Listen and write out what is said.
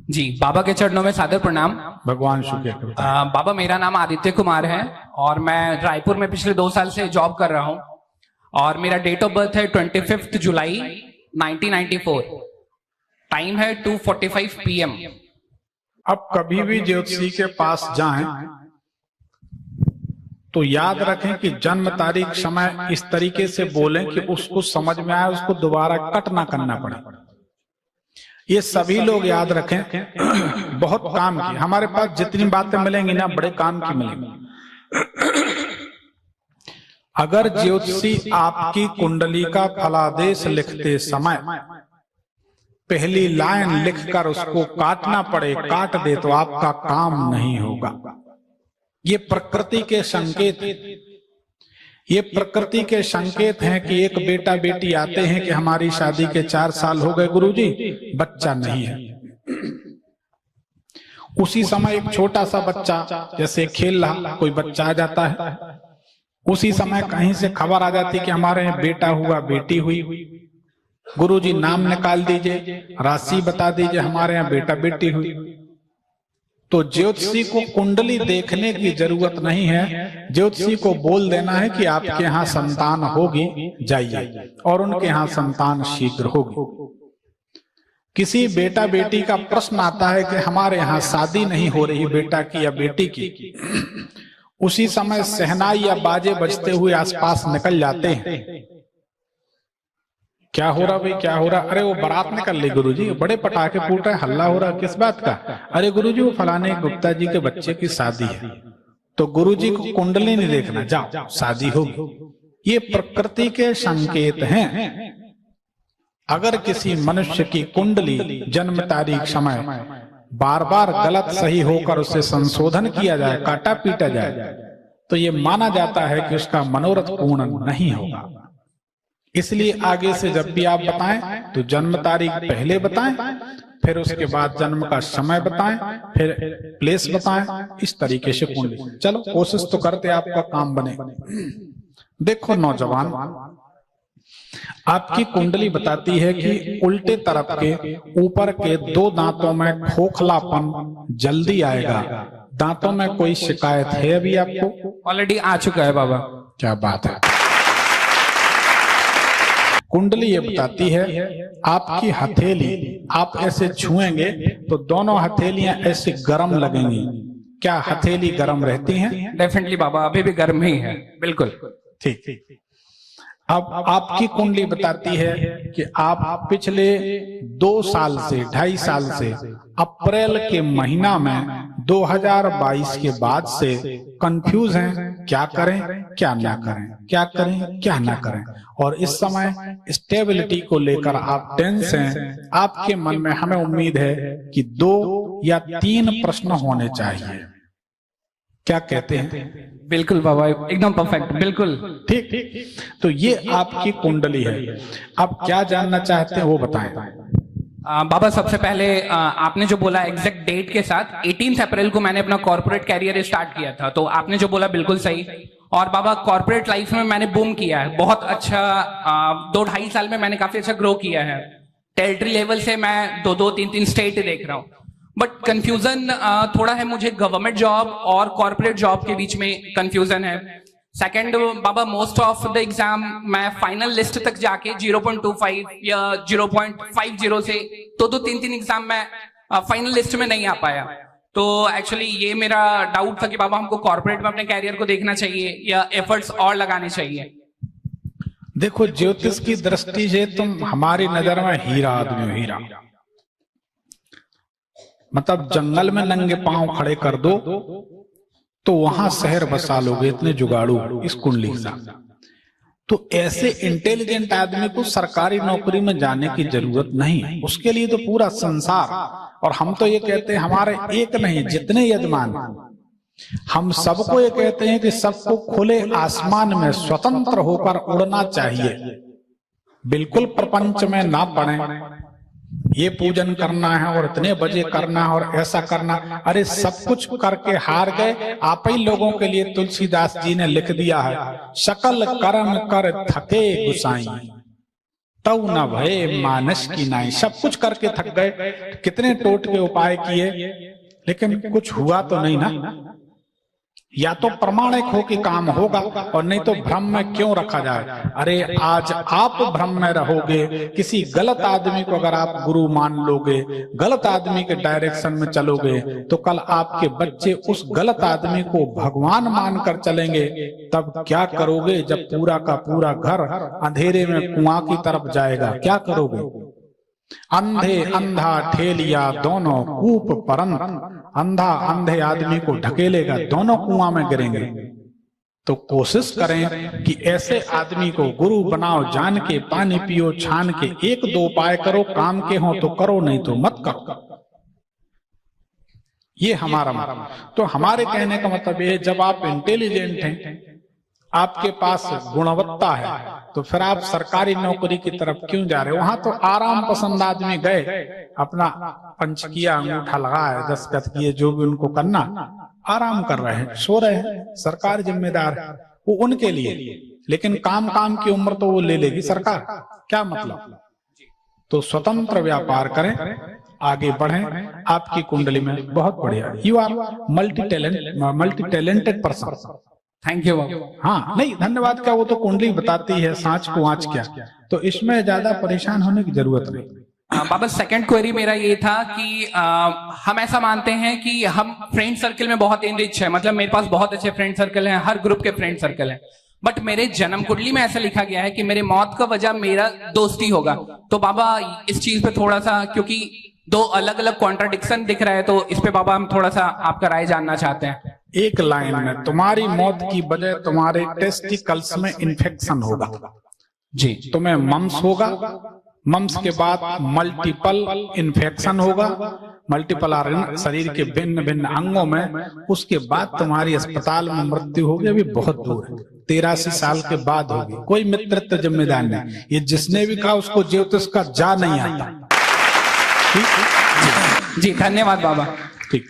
जी, बाबा के चरणों में सादर प्रणाम। भगवान शुक्र। बाबा, मेरा नाम आदित्य कुमार है और मैं रायपुर में पिछले 2 साल से जॉब कर रहा हूं और मेरा डेट ऑफ बर्थ है 25 जुलाई 1994। टाइम है 2:45 PM। अब कभी भी ज्योतिषी के पास जाएं तो याद रखें कि जन्म तारीख समय इस तरीके से बोलें कि उसको समझ में आए, उसको दोबारा कट ना करना पड़े। ये सभी लोग याद रखें। बहुत काम की हमारे पास जितनी बातें मिलेंगी ना, बड़े काम की मिलेंगी। अगर ज्योतिषी आपकी कुंडली का फलादेश लिखते समय पहली लाइन लिखकर उसको काटना पड़े, काट दे, तो आपका काम नहीं होगा। ये प्रकृति के संकेत, ये प्रकृति के संकेत हैं कि एक बेटा बेटी आते हैं कि हमारी शादी के 4 साल हो गए गुरुजी, बच्चा नहीं है। उसी समय एक छोटा सा बच्चा जैसे खेल रहा, कोई बच्चा आ जाता है। उसी समय कहीं से खबर आ जाती कि हमारे यहाँ बेटा हुआ, बेटी हुई। गुरुजी नाम निकाल दीजिए, राशि बता दीजिए, हमारे यहाँ बेटा बेटी हुई। तो ज्योतिषी को कुंडली देखने की जरूरत नहीं है, ज्योतिषी को बोल देना है कि आपके यहाँ संतान होगी, जाइए, और उनके यहाँ संतान शीघ्र होगी। किसी बेटा बेटी का प्रश्न आता है कि हमारे यहाँ शादी नहीं हो रही बेटा की या बेटी की, उसी समय शहनाई या बाजे बजते हुए आसपास निकल जाते हैं। क्या हो रहा भाई, क्या हो रहा? अरे वो बारात निकल ली गुरुजी, बड़े पटाखे फूट रहे, हल्ला हो रहा, किस बात का? अरे गुरुजी वो फलाने गुप्ता जी के बच्चे की शादी है। तो गुरुजी को कुंडली नहीं देखना, जाओ शादी होगी। ये प्रकृति के संकेत हैं। अगर किसी मनुष्य की कुंडली जन्म तारीख समय बार बार गलत सही होकर उसे संशोधन किया जाए, काटा पीटा जाए, तो ये माना जाता है कि उसका मनोरथ पूर्ण नहीं होगा। इसलिए आगे से जब भी आप बताएं तो जन्म तारीख पहले बताएं, फिर उसके बाद जन्म का समय बताएं, फिर प्लेस बताएं, इस तरीके से कुंडली। चलो कोशिश तो करते आपका काम बने। देखो नौजवान, आपकी कुंडली बताती है कि उल्टे तरफ के ऊपर के 2 दांतों में खोखलापन जल्दी आएगा। दांतों में कोई शिकायत है अभी आपको? ऑलरेडी आ चुका है बाबा। क्या बात है। कुंडली ये बताती है आपकी हथेली, आप ऐसे छुएंगे तो दोनों हथेलियां ऐसे गर्म लगेंगी। क्या हथेली गर्म रहती हैं? डेफिनेटली बाबा, अभी भी गर्म ही है, बिल्कुल। ठीक। अब आपकी कुंडली बताती है कि आप पिछले 2 साल से 2.5 साल से अप्रैल के महीना में 2022 के बाद से कंफ्यूज हैं, क्या करें क्या ना करें, क्या करें क्या ना करें। और इस समय स्टेबिलिटी को लेकर आप टेंस हैं। आपके मन में हमें उम्मीद है कि 2 या 3 प्रश्न होने चाहिए। क्या कहते हैं? बिल्कुल बाबा, एकदम परफेक्ट, बिल्कुल ठीक। तो ये आपकी कुंडली है। आप क्या जानना चाहते हैं वो बताएं। बाबा, सबसे पहले आपने जो बोला एग्जैक्ट डेट के साथ 18 अप्रैल को मैंने अपना कॉर्पोरेट कैरियर स्टार्ट किया था, तो आपने जो बोला बिल्कुल सही। और बाबा, कॉर्पोरेट लाइफ में मैंने बूम किया है, बहुत अच्छा। 2-2.5 साल में मैंने काफी अच्छा ग्रो किया है। टेरिटरी लेवल से मैं 2-2, 3-3 स्टेट देख रहा हूँ। बट कंफ्यूजन थोड़ा है मुझे, गवर्नमेंट जॉब और कॉर्पोरेट जॉब के बीच में कंफ्यूजन है। Second Baba, most of the exam मैं फाइनल लिस्ट तक जाके 0.25 या 0.50 से 2-3 एग्जाम में फाइनल लिस्ट में नहीं आ पाया। तो एक्चुअली ये मेरा डाउट था कि बाबा हमको कॉर्पोरेट में अपने कैरियर को देखना चाहिए या एफर्ट्स और लगाने चाहिए। देखो, ज्योतिष की दृष्टि से तुम हमारी नजर में हीरा आदमी हो, हीरा। मतलब जंगल में नंगे पांव खड़े कर दो तो वहां शहर बसा लोगे, इतने जुगाड़ू इस कुंडली के साथ। तो ऐसे इंटेलिजेंट आदमी को सरकारी नौकरी में जाने की जरूरत नहीं, उसके लिए तो पूरा संसार। और हम तो ये कहते हैं हमारे एक नहीं जितने यजमान, हम सबको ये कहते हैं कि सबको खुले आसमान में स्वतंत्र होकर उड़ना चाहिए। बिल्कुल प्रपंच में ना पड़े, ये पूजन करना है और इतने बजे करना है और ऐसा करना। अरे सब कुछ करके हार गए। आप ही लोगों के लिए तुलसीदास जी ने लिख दिया है, सकल कर्म कर थके गुसाई, तव न भय मानस की नाई। सब कुछ करके थक गए, कितने टोट के उपाय किए, लेकिन कुछ हुआ तो नहीं ना। या तो प्रमाणिक हो कि काम होगा, और नहीं तो भ्रम में क्यों रखा जाए। अरे आज आप भ्रम में रहोगे, किसी गलत आदमी को अगर आप गुरु मान लोगे, गलत आदमी के डायरेक्शन में चलोगे, तो कल आपके बच्चे उस गलत आदमी को भगवान मानकर चलेंगे। तब क्या करोगे जब पूरा का पूरा घर अंधेरे में कुआं की तरफ जाएगा? क्या करोगे? अंधे अंधा ठेलिया दोनों कूप परंत। अंधा अंधे आदमी को ढकेलेगा, दोनों कुआं में गिरेंगे। तो कोशिश करें कि ऐसे आदमी को गुरु बनाओ, जान के पानी पियो छान के। एक दो उपाय करो, काम के हो तो करो, नहीं तो मत करो। ये हमारा मतलब। तो हमारे कहने का मतलब ये है, जब आप इंटेलिजेंट हैं, आपके पास गुणवत्ता है, तो फिर आप सरकारी नौकरी की तरफ क्यों जा रहे हो? वहां तो आराम पसंद आदमी गए, अपना पंच किया, अंगूठा लगाया, दस्तखत किए, जो भी उनको करना, आराम कर रहे हैं, सो रहे हैं। सरकार जिम्मेदार है वो उनके लिए, लेकिन काम की उम्र तो वो ले लेगी सरकार। क्या मतलब? तो स्वतंत्र व्यापार करें, आगे बढ़ें। आपकी कुंडली में बहुत बढ़िया, you are multi talented person. Thank you Baba. हाँ, नहीं धन्यवाद क्या, वो तो कुंडली बताती है सांच को आंच क्या, तो इसमें ज्यादा परेशान होने की जरूरत नहीं। बाबा सेकंड क्वेरी मेरा ये था कि हम ऐसा मानते हैं कि हम फ्रेंड सर्कल में बहुत इनरिच है, मतलब मेरे पास बहुत अच्छे फ्रेंड सर्कल हैं, हर ग्रुप के फ्रेंड सर्कल हैं, बट मेरे जन्म कुंडली में ऐसा लिखा गया है कि मेरे मौत का वजह मेरा दोस्ती होगा। तो बाबा इस चीज पे थोड़ा सा, क्योंकि दो अलग अलग कॉन्ट्राडिक्शन दिख रहा है, तो इस पे बाबा हम थोड़ा सा आपका राय जानना चाहते हैं। एक लाइन में, तुम्हारी मौत की वजह तुम्हारे टेस्टिकल्स में इन्फेक्शन होगा जी, तुम्हें मम्स होगा, मम्स के बाद मल्टीपल इन्फेक्शन होगा, मल्टीपल ऑर्गन शरीर के भिन्न भिन्न अंगों में, उसके बाद तुम्हारी अस्पताल में मृत्यु होगी। अभी बहुत दूर है, 83 साल के बाद होगी। कोई मित्रत्व जिम्मेदार नहीं, ये जिसने भी कहा उसको ज्योतिष का जा नहीं आता। जी धन्यवाद बाबा। ठीक।